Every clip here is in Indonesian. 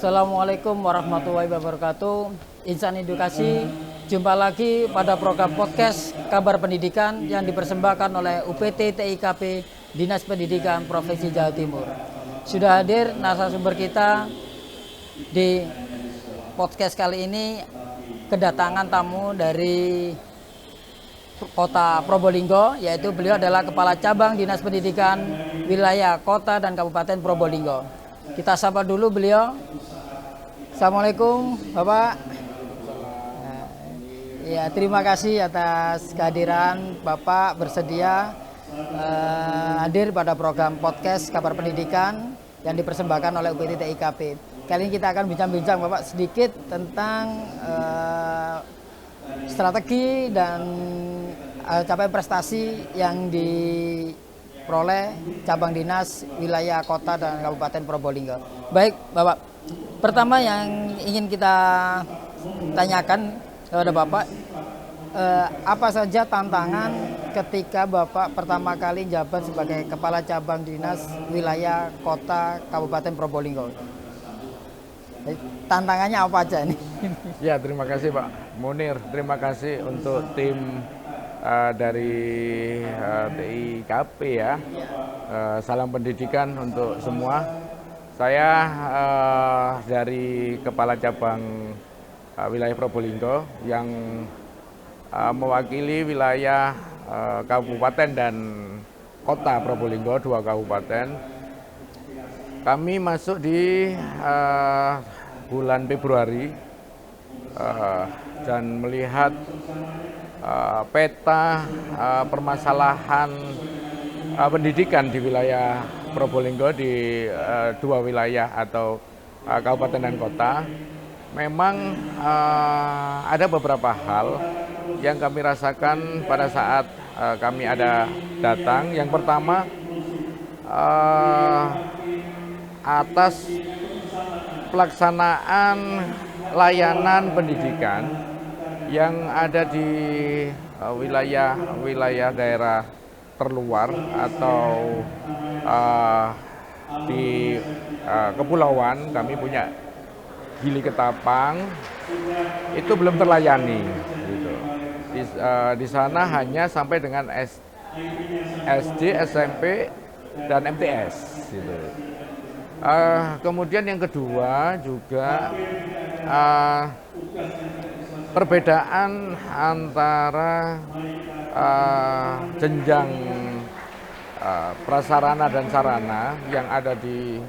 Assalamualaikum warahmatullahi wabarakatuh. Insan Edukasi, jumpa lagi pada program podcast Kabar Pendidikan yang dipersembahkan oleh UPT TIKP Dinas Pendidikan Provinsi Jawa Timur. Sudah hadir narasumber kita di podcast kali ini, kedatangan tamu dari Kota Probolinggo, yaitu beliau adalah Kepala Cabang Dinas Pendidikan Wilayah Kota dan Kabupaten Probolinggo. Kita sapa dulu beliau. Assalamualaikum Bapak. Ya, terima kasih atas kehadiran Bapak bersedia hadir pada program podcast Kabar Pendidikan yang dipersembahkan oleh UPT TIKP. Kali ini kita akan bincang-bincang Bapak sedikit tentang strategi dan capaian prestasi yang diperoleh cabang dinas wilayah kota dan kabupaten Probolinggo. Baik Bapak, pertama yang ingin kita tanyakan kepada Bapak, apa saja tantangan ketika Bapak pertama kali jabat sebagai Kepala Cabang Dinas Wilayah Kota Kabupaten Probolinggo? Tantangannya apa aja ini? Ya, terima kasih Pak Munir. Terima kasih untuk tim dari TIKP ya. Salam pendidikan untuk semua. Saya dari Kepala Cabang Wilayah Probolinggo yang mewakili wilayah Kabupaten dan Kota Probolinggo, 2 kabupaten. Kami masuk di bulan Februari dan melihat peta permasalahan pendidikan di wilayah Probolinggo di 2 wilayah atau kabupaten dan kota. Memang ada beberapa hal yang kami rasakan pada saat kami ada datang. Yang pertama, atas pelaksanaan layanan pendidikan yang ada di wilayah daerah terluar atau di kepulauan. Kami punya Gili Ketapang, itu belum terlayani gitu. Di sana hanya sampai dengan SD, SMP dan MTS gitu. Kemudian yang kedua juga perbedaan antara jenjang prasarana dan sarana yang ada di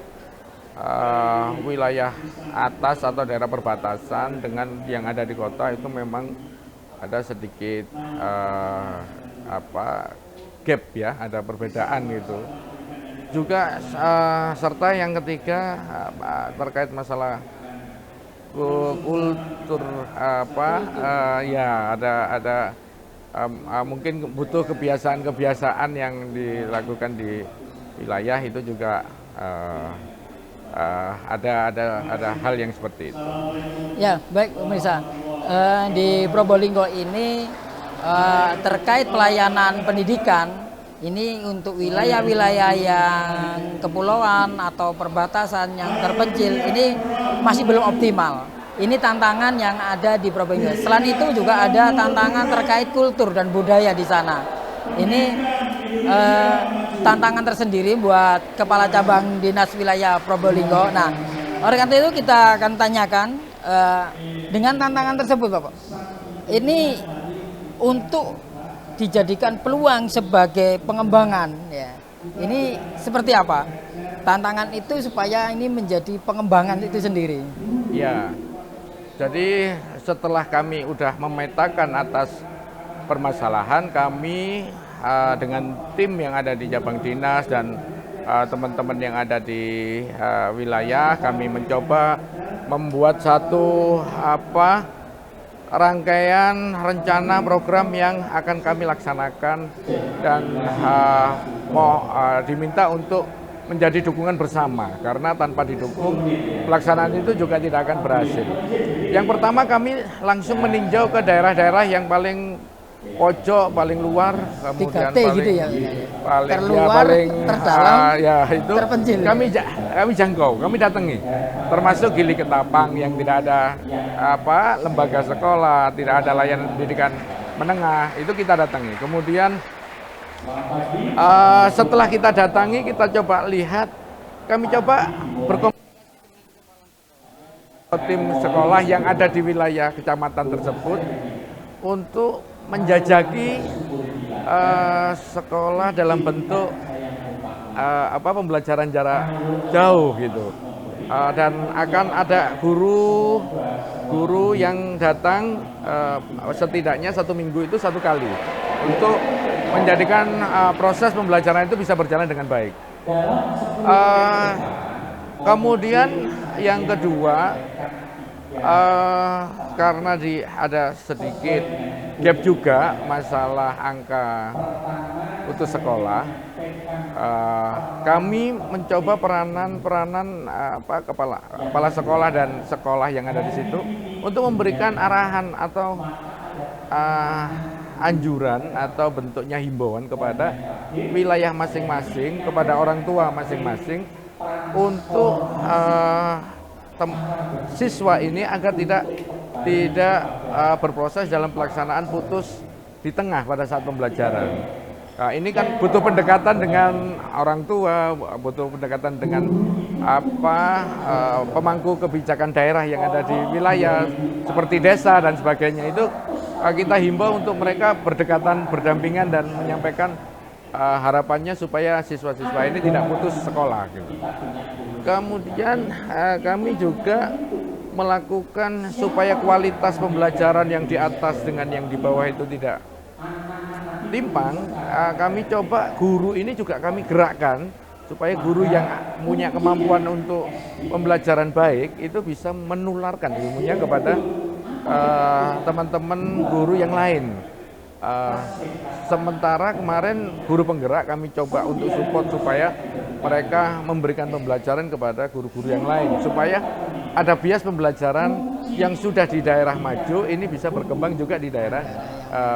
wilayah atas atau daerah perbatasan dengan yang ada di kota itu memang ada sedikit gap ya, ada perbedaan gitu. Juga serta yang ketiga terkait masalah kultur ya ada mungkin butuh kebiasaan yang dilakukan di wilayah itu juga ada hal yang seperti itu. Ya, baik pemirsa. Di Probolinggo ini terkait pelayanan pendidikan ini untuk wilayah-wilayah yang kepulauan atau perbatasan yang terpencil ini masih belum optimal. Ini tantangan yang ada di Probolinggo. Selain itu juga ada tantangan terkait kultur dan budaya di sana. Ini tantangan tersendiri buat Kepala Cabang Dinas Wilayah Probolinggo. Nah, oleh karena itu kita akan tanyakan dengan tantangan tersebut Bapak. Ini untuk dijadikan peluang sebagai pengembangan ya. Ini seperti apa? Tantangan itu supaya ini menjadi pengembangan itu sendiri. Ya. Jadi setelah kami udah memetakan atas permasalahan, kami dengan tim yang ada di cabang dinas dan teman-teman yang ada di wilayah, kami mencoba membuat satu rangkaian rencana program yang akan kami laksanakan dan diminta untuk menjadi dukungan bersama, karena tanpa didukung pelaksanaan itu juga tidak akan berhasil. Yang pertama, kami langsung meninjau ke daerah-daerah yang paling pojok paling luar, kemudian 3T paling gitu ya. paling Terluar, paling terdalam, ya itu terpencil. kami jangkau, kami datangi, termasuk Gili Ketapang yang tidak ada lembaga sekolah, tidak ada layanan pendidikan menengah, itu kita datangi. Kemudian setelah kita datangi, kita coba lihat, kami coba berkomunikasi tim sekolah yang ada di wilayah kecamatan tersebut untuk menjajaki sekolah dalam bentuk pembelajaran jarak jauh gitu. Dan akan ada guru yang datang setidaknya 1 minggu itu 1 kali untuk menjadikan proses pembelajaran itu bisa berjalan dengan baik. Kemudian yang kedua, karena ada sedikit gap juga masalah angka putus sekolah, kami mencoba peranan kepala sekolah dan sekolah yang ada di situ untuk memberikan arahan atau anjuran atau bentuknya himbauan kepada wilayah masing-masing, kepada orang tua masing-masing untuk siswa ini agar tidak berproses dalam pelaksanaan putus di tengah pada saat pembelajaran. Nah, ini kan butuh pendekatan dengan orang tua, butuh pendekatan dengan pemangku kebijakan daerah yang ada di wilayah seperti desa dan sebagainya. Itu kita himbau untuk mereka berdekatan, berdampingan dan menyampaikan harapannya supaya siswa-siswa ini tidak putus sekolah gitu. Kemudian kami juga melakukan supaya kualitas pembelajaran yang di atas dengan yang di bawah itu tidak timpang. Kami coba guru ini juga kami gerakkan supaya guru yang punya kemampuan untuk pembelajaran baik itu bisa menularkan ilmunya kepada teman-teman guru yang lain. Sementara kemarin guru penggerak kami coba untuk support supaya mereka memberikan pembelajaran kepada guru-guru yang lain supaya ada bias pembelajaran yang sudah di daerah maju ini bisa berkembang juga di daerah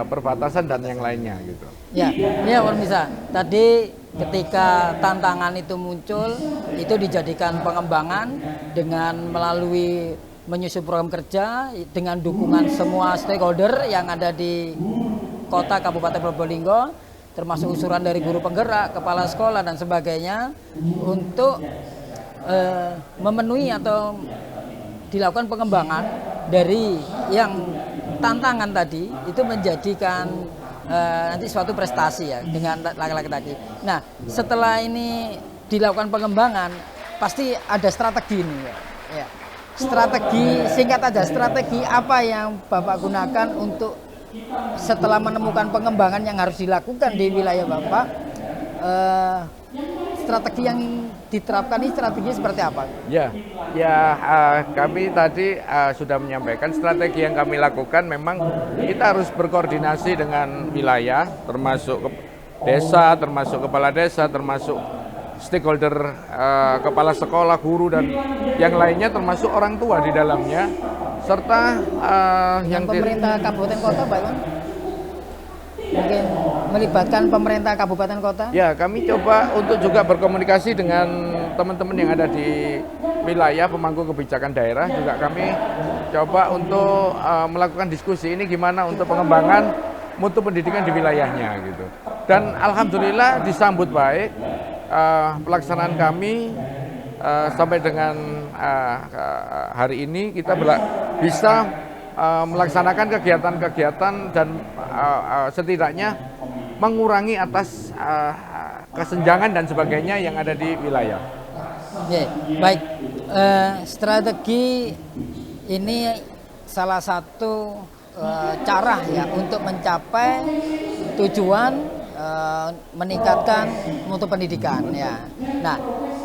perbatasan dan yang lainnya gitu. Ya, Pak Misa. Tadi ketika tantangan itu muncul, itu dijadikan pengembangan dengan melalui menyusun program kerja dengan dukungan semua stakeholder yang ada di Kota Kabupaten Probolinggo, termasuk usulan dari guru penggerak, kepala sekolah dan sebagainya untuk memenuhi atau dilakukan pengembangan dari yang tantangan tadi itu menjadikan nanti suatu prestasi ya dengan laki-laki tadi. Nah, setelah ini dilakukan pengembangan pasti ada strategi ini ya. Ya. Strategi singkat aja, strategi apa yang Bapak gunakan untuk setelah menemukan pengembangan yang harus dilakukan di wilayah Bapak, strategi yang diterapkan ini strategi seperti apa? Kami tadi sudah menyampaikan strategi yang kami lakukan. Memang kita harus berkoordinasi dengan wilayah, termasuk desa, termasuk kepala desa, termasuk stakeholder, kepala sekolah, guru dan yang lainnya, termasuk orang tua di dalamnya, serta yang pemerintah kabupaten kota, Pak Iwan? Mungkin melibatkan pemerintah kabupaten kota? Ya, kami coba untuk juga berkomunikasi dengan teman-teman yang ada di wilayah pemangku kebijakan daerah. Juga kami coba untuk melakukan diskusi ini gimana untuk pengembangan mutu pendidikan di wilayahnya gitu. Dan alhamdulillah disambut baik. Pelaksanaan kami sampai dengan hari ini kita bisa melaksanakan kegiatan-kegiatan dan setidaknya mengurangi atas kesenjangan dan sebagainya yang ada di wilayah. Oke, baik. Strategi ini salah satu cara ya untuk mencapai tujuan meningkatkan mutu pendidikan ya. Nah,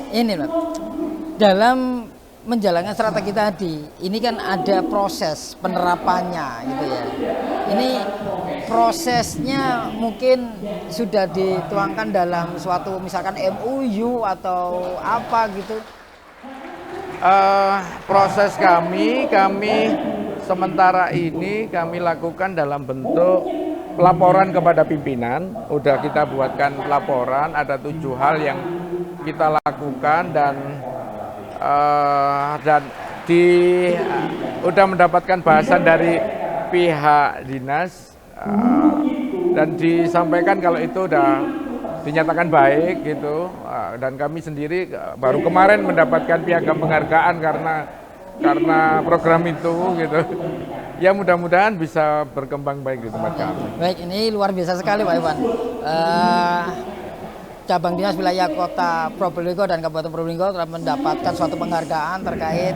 ini loh. Dalam menjalankan strategi tadi, ini kan ada proses penerapannya gitu ya. Ini prosesnya mungkin sudah dituangkan dalam suatu misalkan MOU atau apa gitu. Proses kami sementara ini kami lakukan dalam bentuk Laporan kepada pimpinan, udah kita buatkan laporan, ada 7 hal yang kita lakukan dan udah mendapatkan bahasan dari pihak dinas dan disampaikan kalau itu udah dinyatakan baik gitu, dan kami sendiri baru kemarin mendapatkan piagam penghargaan karena program itu gitu. Ya mudah-mudahan bisa berkembang baik di tempat kami. Baik, ini luar biasa sekali Pak Iwan. Cabang Dinas Wilayah Kota Probolinggo dan Kabupaten Probolinggo telah mendapatkan suatu penghargaan terkait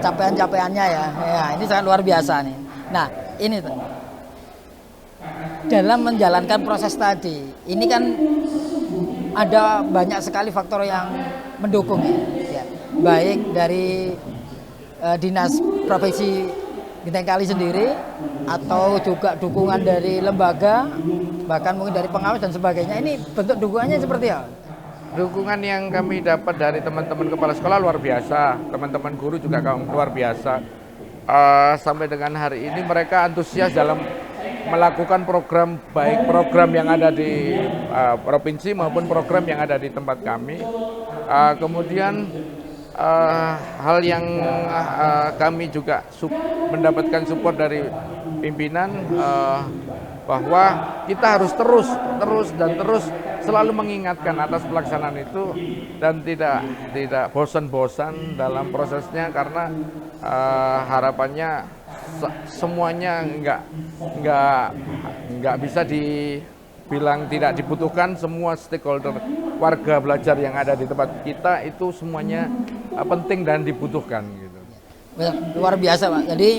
capaian-capaiannya ya. Ya, ini sangat luar biasa nih. Nah, ini dalam menjalankan proses tadi, ini kan ada banyak sekali faktor yang mendukung ya. Baik dari Dinas Provinsi Genteng Kali sendiri atau juga dukungan dari lembaga, bahkan mungkin dari pengawas dan sebagainya. Ini bentuk dukungannya seperti apa? Dukungan yang kami dapat dari teman-teman kepala sekolah luar biasa, teman-teman guru juga luar biasa. Sampai dengan hari ini mereka antusias dalam melakukan program, baik program yang ada di provinsi maupun program yang ada di tempat kami. Kemudian hal yang kami juga mendapatkan support dari pimpinan, bahwa kita harus terus selalu mengingatkan atas pelaksanaan itu dan tidak bosan-bosan dalam prosesnya, karena harapannya semuanya nggak bisa dibilang tidak dibutuhkan. Semua stakeholder warga belajar yang ada di tempat kita itu semuanya penting dan dibutuhkan gitu. Luar biasa Pak. Jadi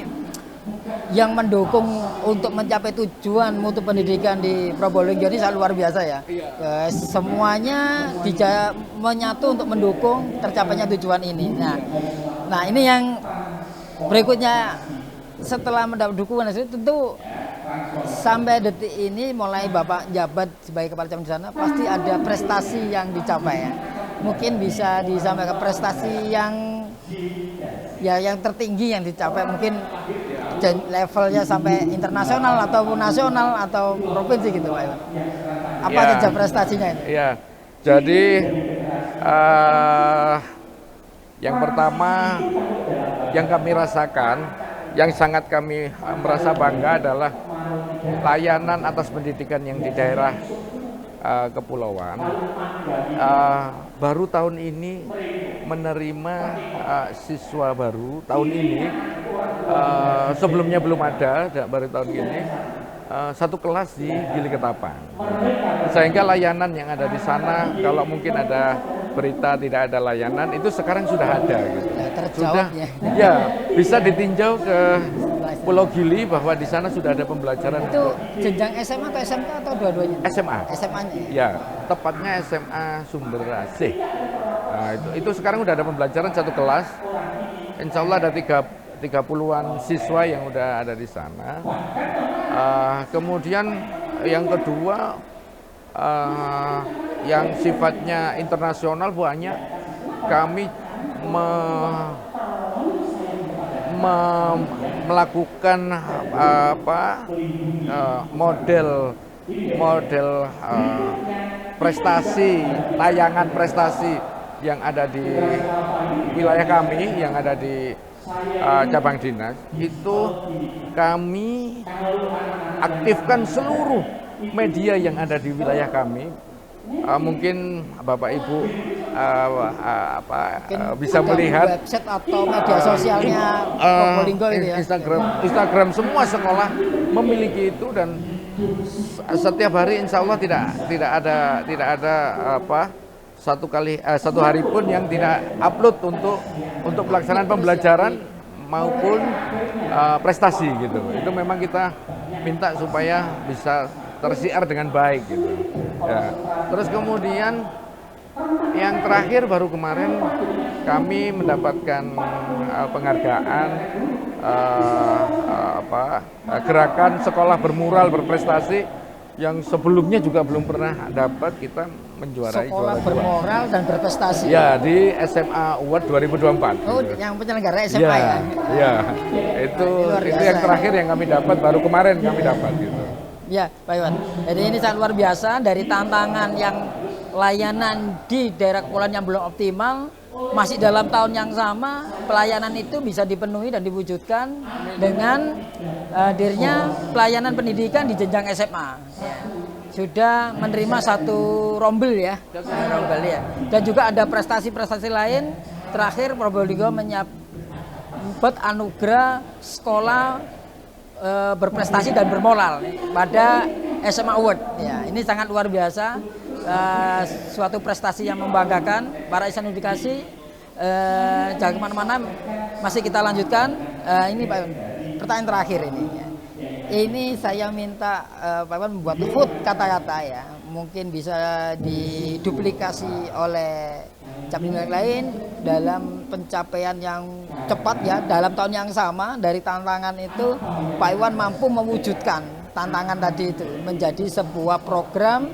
yang mendukung untuk mencapai tujuan mutu pendidikan di Probolinggo ini sangat luar biasa ya. Semuanya menyatu untuk mendukung tercapainya tujuan ini. Nah ini yang berikutnya, setelah mendapat dukungan itu tentu sampai detik ini mulai Bapak jabat sebagai kepala cabang di sana pasti ada prestasi yang dicapai ya. Mungkin bisa disampaikan prestasi yang tertinggi yang dicapai, mungkin levelnya sampai internasional ataupun nasional atau provinsi gitu Pak Iwan. Apa saja prestasinya ini? Iya. Jadi yang pertama yang kami rasakan, yang sangat kami merasa bangga adalah layanan atas pendidikan yang di daerah kepulauan. Baru tahun ini menerima siswa baru tahun ini, sebelumnya belum ada, baru tahun ini satu kelas di Gili Ketapang. Sehingga layanan yang ada di sana, kalau mungkin ada berita tidak ada layanan, itu sekarang sudah ada gitu. Sudah ya bisa ditinjau ke Pulau Gili bahwa di sana sudah ada pembelajaran. Itu jenjang SMA atau SMK atau dua-duanya? SMA. SMA-nya. Ya, tepatnya SMA Sumber Asih. Nah, itu sekarang udah ada pembelajaran satu kelas. Insya Allah ada 30-an siswa yang udah ada di sana. Kemudian yang kedua, yang sifatnya internasional, banyak kami melakukan model prestasi, tayangan prestasi yang ada di wilayah kami, yang ada di cabang dinas, itu kami aktifkan seluruh media yang ada di wilayah kami. Mungkin Bapak Ibu bisa melihat website atau media sosialnya Probolinggo itu ya. Instagram semua sekolah memiliki itu, dan setiap hari insya Allah tidak ada satu hari pun yang tidak upload untuk pelaksanaan pembelajaran maupun prestasi gitu. Itu memang kita minta supaya bisa tersiar dengan baik gitu. Ya. Terus kemudian yang terakhir baru kemarin kami mendapatkan penghargaan gerakan sekolah bermural berprestasi yang sebelumnya juga belum pernah dapat, kita menjuarai sekolah bermoral dan berprestasi. Ya, di SMA Award 2024. Oh, yang penyelenggara SMA ya. Ya. Itu yang terakhir yang kami dapat, baru kemarin kami dapat gitu. Ya, Pak Iwan. Jadi ini sangat luar biasa dari tantangan yang layanan di daerah kepulauan yang belum optimal, masih dalam tahun yang sama pelayanan itu bisa dipenuhi dan diwujudkan dengan hadirnya pelayanan pendidikan di jenjang SMA. Ya. Sudah menerima satu rombel ya, dan juga ada prestasi-prestasi lain. Terakhir Probolinggo menyabet anugerah sekolah berprestasi dan bermoral pada SMA Award. Ya, ini sangat luar biasa, suatu prestasi yang membanggakan. Para insan edukasi, jangan kemana-mana, masih kita lanjutkan. Ini Pak Iwan, pertanyaan terakhir ini. Ini saya minta Pak Iwan membuat hood kata-kata ya, mungkin bisa diduplikasi oleh capim lain dalam pencapaian yang cepat ya, dalam tahun yang sama. Dari tantangan itu Pak Iwan mampu mewujudkan tantangan tadi itu menjadi sebuah program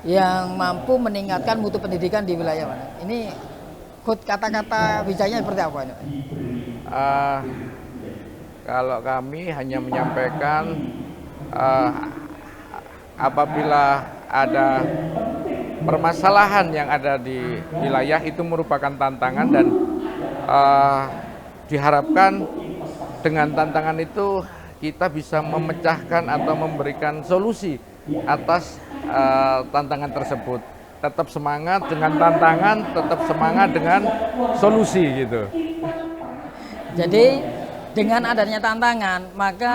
yang mampu meningkatkan mutu pendidikan di wilayah mana. Ini kata-kata bicaranya seperti apa ini? Kalau kami hanya menyampaikan apabila ada permasalahan yang ada di wilayah itu merupakan tantangan, dan diharapkan dengan tantangan itu kita bisa memecahkan atau memberikan solusi atas tantangan tersebut. Tetap semangat dengan tantangan, tetap semangat dengan solusi gitu. Jadi dengan adanya tantangan, maka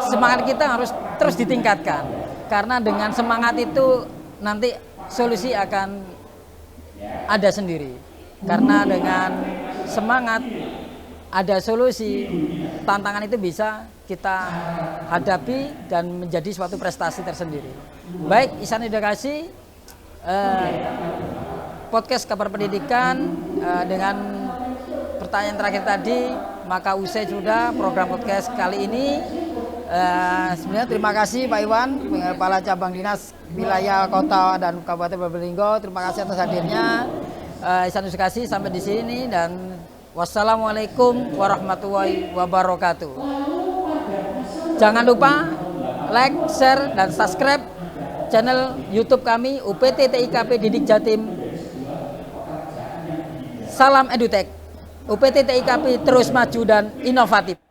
semangat kita harus terus ditingkatkan. Karena dengan semangat itu nanti solusi akan ada sendiri. Karena dengan semangat ada solusi, tantangan itu bisa kita hadapi dan menjadi suatu prestasi tersendiri. Baik, Insan Edukasi, podcast Kabar Pendidikan dengan pertanyaan terakhir tadi, maka usai sudah program podcast kali ini. Sebenarnya terima kasih Pak Iwan, Kepala Cabang Dinas Wilayah Kota dan Kabupaten Probolinggo. Terima kasih atas hadirnya. Insan Edukasi sampai di sini, dan wassalamualaikum warahmatullahi wabarakatuh. Jangan lupa like, share, dan subscribe channel YouTube kami UPT TIKP Didik Jatim. Salam Edutech. UPT TIKP terus maju dan inovatif.